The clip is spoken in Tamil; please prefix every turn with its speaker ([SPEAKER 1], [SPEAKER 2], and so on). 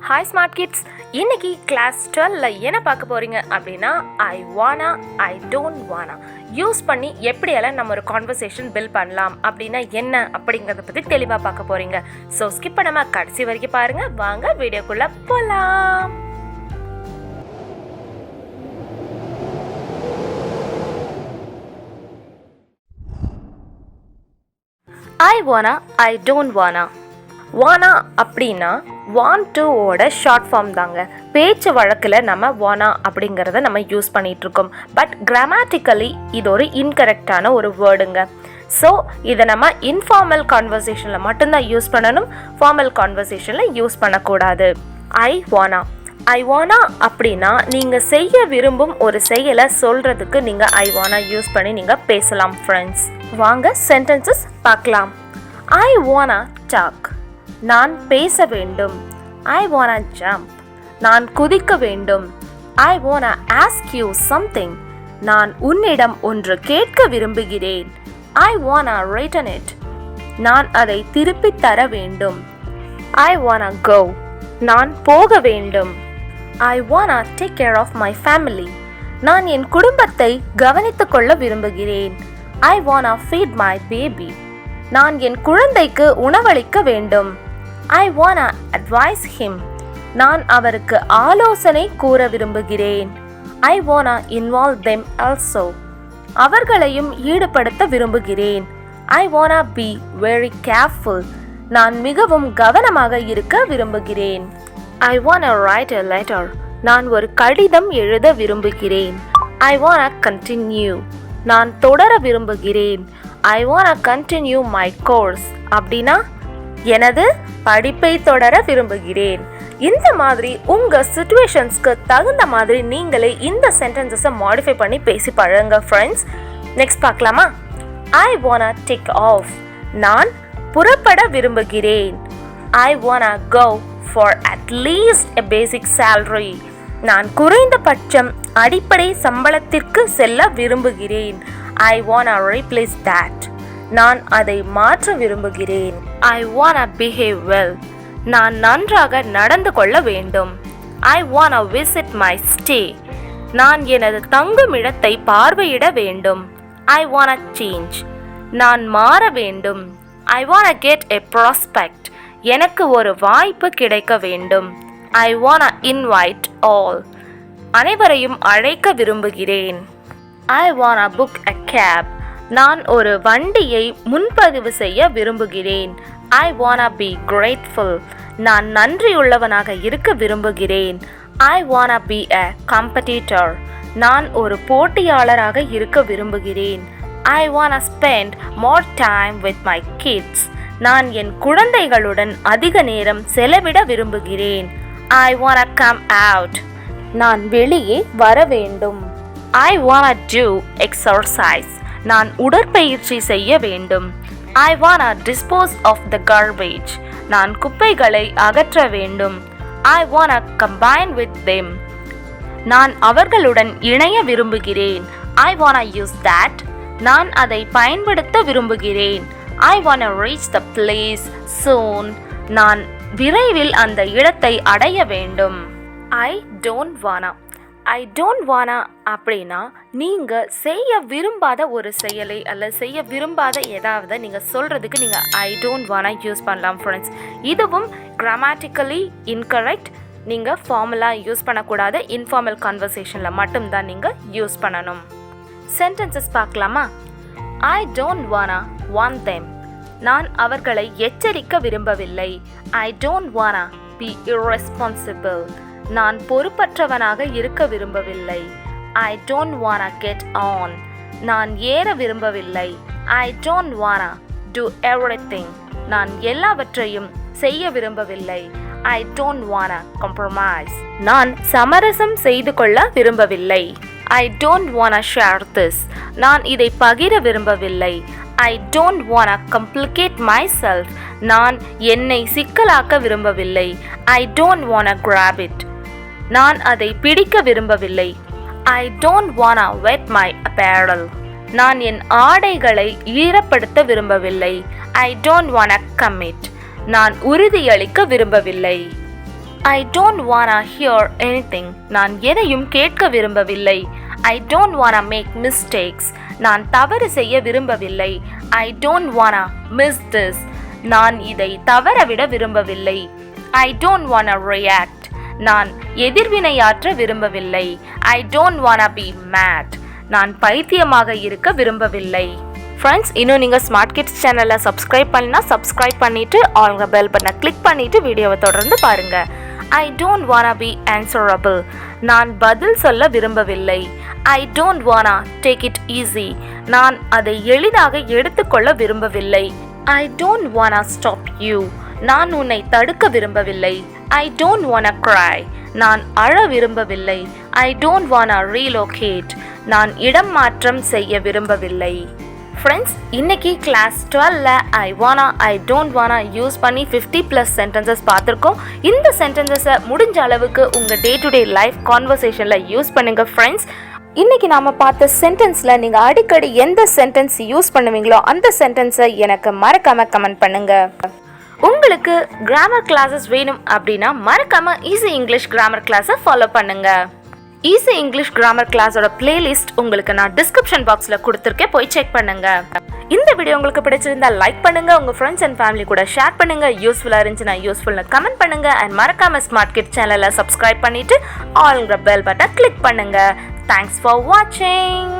[SPEAKER 1] Hi smart kids, இன்னைக்கு கிளாஸ் 12ல என்ன பார்க்க போறீங்க அப்படின்னா I wanna, I don't wanna use பண்ணி எப்படியெல்லாம் நம்ம ஒரு கான்வர்சேஷன் பில்ட் பண்ணலாம் அப்படின்னா என்ன அப்படிங்கிறத பற்றி தெளிவாக பார்க்க போறீங்க. ஸோ ஸ்கிப் பண்ணாம கடைசி வரைக்கும் பாருங்க. வாங்க வீடியோக்குள்ள போகலாம். I wanna, I don't wanna. வானா அப்படின்னா வாண்ட் டு ஓட ஷார்ட் ஃபார்ம் தாங்க. பேச்சு வழக்கில் நம்ம வானா அப்படிங்கிறத நம்ம யூஸ் பண்ணிகிட்ருக்கோம். பட் கிராமட்டிக்கலி இது ஒரு இன்கரெக்டான ஒரு வேர்டுங்க. ஸோ இதை நம்ம இன்ஃபார்மல் கான்வர்சேஷனில் மட்டும்தான் யூஸ் பண்ணணும், ஃபார்மல் கான்வர்சேஷனில் யூஸ் பண்ணக்கூடாது. ஐ வானா அப்படின்னா நீங்கள் செய்ய விரும்பும் ஒரு செயலை சொல்கிறதுக்கு நீங்கள் ஐ வானா யூஸ் பண்ணி நீங்கள் பேசலாம் ஃப்ரெண்ட்ஸ். வாங்க சென்டென்சஸ் பார்க்கலாம். I wanna talk. நான் பேச வேண்டும். I wanna jump. நான் குதிக்க வேண்டும். I wanna ask you something. நான் உன்னிடம் ஒன்று கேட்க விரும்புகிறேன். I wanna return it. நான் அதை திருப்பித் தர வேண்டும். I wanna go. நான் போக வேண்டும். I wanna take care of my family. நான் என் குடும்பத்தை கவனித்துக் கொள்ள விரும்புகிறேன். I wanna feed my baby. நான் என் குழந்தைக்கு உணவளிக்க வேண்டும். I wanna advise him. நான் அவருக்கு ஆலோசனை கூற விரும்புகிறேன். I wanna involve them also. அவர்களையும் ஈடுபடுத்த விரும்புகிறேன். I wanna be very careful. நான் மிகவும் கவனமாக இருக்க விரும்புகிறேன். I wanna write a letter. நான் ஒரு கடிதம் எழுத விரும்புகிறேன். I wanna continue. நான் தொடர விரும்புகிறேன். I wanna continue my course. அப்படின்னா எனது படிப்பை தொடர விரும்புகிறேன். இந்த மாதிரி உங்கள் சிச்சுவேஷன்ஸ்க்கு தகுந்த மாதிரி நீங்களே இந்த சென்டென்சஸை மாடிஃபை பண்ணி பேசி பழங்க ஃப்ரெண்ட்ஸ். நெக்ஸ்ட் பார்க்கலாமா? I wanna take off. நான் புறப்பட விரும்புகிறேன். I wanna go for at least a basic salary. நான் குறைந்தபட்சம் அடிப்படை சம்பளத்திற்கு செல்ல விரும்புகிறேன். I wanna replace that. நான் அதை மாற்ற விரும்புகிறேன். I wanna behave well. நான் நன்றாக நடந்து கொள்ள வேண்டும். I wanna visit my stay. நான் எனது தங்குமிடத்தை பார்வையிட வேண்டும். I wanna change. நான் மாற வேண்டும். I wanna get a prospect. எனக்கு ஒரு வாய்ப்பு கிடைக்க வேண்டும். I wanna invite all. அனைவரையும் அழைக்க விரும்புகிறேன். I wanna book a cab. நான் ஒரு வண்டியை முன்பதிவு செய்ய விரும்புகிறேன். I wanna be grateful. நான் நன்றியுள்ளவனாக இருக்க விரும்புகிறேன். I wanna be a competitor. நான் ஒரு போட்டியாளராக இருக்க விரும்புகிறேன். I wanna spend more time with my kids. நான் என் குழந்தைகளுடன் அதிக நேரம் செலவிட விரும்புகிறேன். I wanna come out. நான் வெளியே வர வேண்டும். I wanna do exercise. நான் உடற்பயிற்சி செய்ய வேண்டும். I wanna dispose of the garbage. நான் குப்பைகளை அகற்ற வேண்டும். I wanna combine with them. நான் அவர்களுடன் இணைய விரும்புகிறேன். I wanna use that. நான் அதை பயன்படுத்த விரும்புகிறேன். I wanna reach the place soon. நான் விரைவில் அந்த இடத்தை அடைய வேண்டும். I don't wanna அப்படின்னா நீங்கள் செய்ய விரும்பாத ஒரு செயலை அல்லது செய்ய விரும்பாத ஏதாவது நீங்கள் சொல்கிறதுக்கு நீங்கள் I don't wanna யூஸ் பண்ணலாம் ஃப்ரெண்ட்ஸ். இதுவும் கிராமட்டிக்கலி இன்கரெக்ட். நீங்கள் ஃபார்முலாக யூஸ் பண்ணக்கூடாது. இன்ஃபார்மல் கான்வர்சேஷனில் மட்டும்தான் நீங்கள் யூஸ் பண்ணணும். சென்டென்சஸ் பார்க்கலாமா? I don't wanna want them. நான் அவர்களை எச்சரிக்க விரும்பவில்லை. I don't wanna be irresponsible. நான் பொறுப்பற்றவனாக இருக்க விரும்பவில்லை. I don't wanna get on. நான் ஏற விரும்பவில்லை. I don't wanna do everything. நான் எல்லாவற்றையும் செய்ய விரும்பவில்லை. I don't wanna compromise. நான் சமரசம் செய்து கொள்ள விரும்பவில்லை. I don't wanna share this. நான் இதை பகிர விரும்பவில்லை. I don't wanna complicate myself. நான் என்னை சிக்கலாக்க விரும்பவில்லை. I don't wanna grab it. நான் அதை பிடிக்க விரும்பவில்லை. I don't wanna wet my apparel. நான் என் ஆடைகளை ஈரப்படுத்த விரும்பவில்லை. I don't wanna commit. நான் உறுதியளிக்க விரும்பவில்லை. I don't wanna hear anything. நான் எதையும் கேட்க விரும்பவில்லை. I don't wanna make mistakes. நான் தவறு செய்ய விரும்பவில்லை. I don't wanna miss this. நான் இதை தவறவிட விரும்பவில்லை. I don't wanna react. நான் எதிர்வினையாற்ற விரும்பவில்லை. I don't wanna be mad. நான் பைத்தியமாக இருக்க விரும்பவில்லை. ஃப்ரெண்ட்ஸ், இன்னும் நீங்கள் ஸ்மார்ட் கிட்ஸ் சேனலை சப்ஸ்கிரைப் பண்ணினா சப்ஸ்கிரைப் பண்ணிவிட்டு ஆல்ங்க பெல் பட்டனை கிளிக் பண்ணிவிட்டு வீடியோவை தொடர்ந்து பாருங்கள். I don't wanna be answerable. நான் பதில் சொல்ல விரும்பவில்லை. I don't wanna take it easy. நான் அதை எளிதாக எடுத்துக்கொள்ள விரும்பவில்லை. I don't wanna stop you. நான் உன்னை தடுக்க விரும்பவில்லை. I don't wanna cry. நான் அழ விரும்பவில்லை. I don't wanna relocate. நான் இடம் மாற்றம் செய்ய விரும்பவில்லை. ஃப்ரெண்ட்ஸ், இன்னைக்கு கிளாஸ் 12ல ஐ டோன்ட் வானா யூஸ் பண்ணி 50+ சென்டென்சஸ் பார்த்துருக்கோம். இந்த சென்டென்சஸை முடிஞ்ச அளவுக்கு உங்கள் டே டு டே லைஃப் கான்வர்சேஷனில் யூஸ் பண்ணுங்க ஃப்ரெண்ட்ஸ். இன்னைக்கு நாம் பார்த்த சென்டென்ஸில் நீங்கள் அடிக்கடி எந்த சென்டென்ஸ் யூஸ் பண்ணுவீங்களோ அந்த சென்டென்ஸை எனக்கு மறக்காமல் கமெண்ட் பண்ணுங்கள். உங்களுக்கு கிராமர் கிளாஸஸ் வேணும் அப்படின்னா மறக்காமல் ஈஸி இங்கிலீஷ் கிராமர் கிளாஸை ஃபாலோ பண்ணுங்கள். ஈஸி இங்கிலீஷ் கிராமர் கிளாஸோட பிளேலிஸ்ட் உங்களுக்கு நான் டிஸ்கிரிப்ஷன் பாக்ஸில் கொடுத்துருக்கேன், போய் செக் பண்ணுங்க. இந்த வீடியோ உங்களுக்கு பிடிச்சிருந்தா லைக் பண்ணுங்க, உங்க ஃப்ரெண்ட்ஸ் அண்ட் ஃபேமிலி கூட ஷேர் பண்ணுங்க. யூஸ்ஃபுல்லா இருந்துச்சுன்னா யூஸ்ஃபுல்னு கமெண்ட் பண்ணுங்க. அண்ட் மறக்காம ஸ்மார்ட் கிட் சேனலை சப்ஸ்கிரைப் பண்ணிட்டு ஆல்ங்கிற பெல் பட்டனை கிளிக் பண்ணுங்க. தேங்க்ஸ் ஃபார் வாட்சிங்.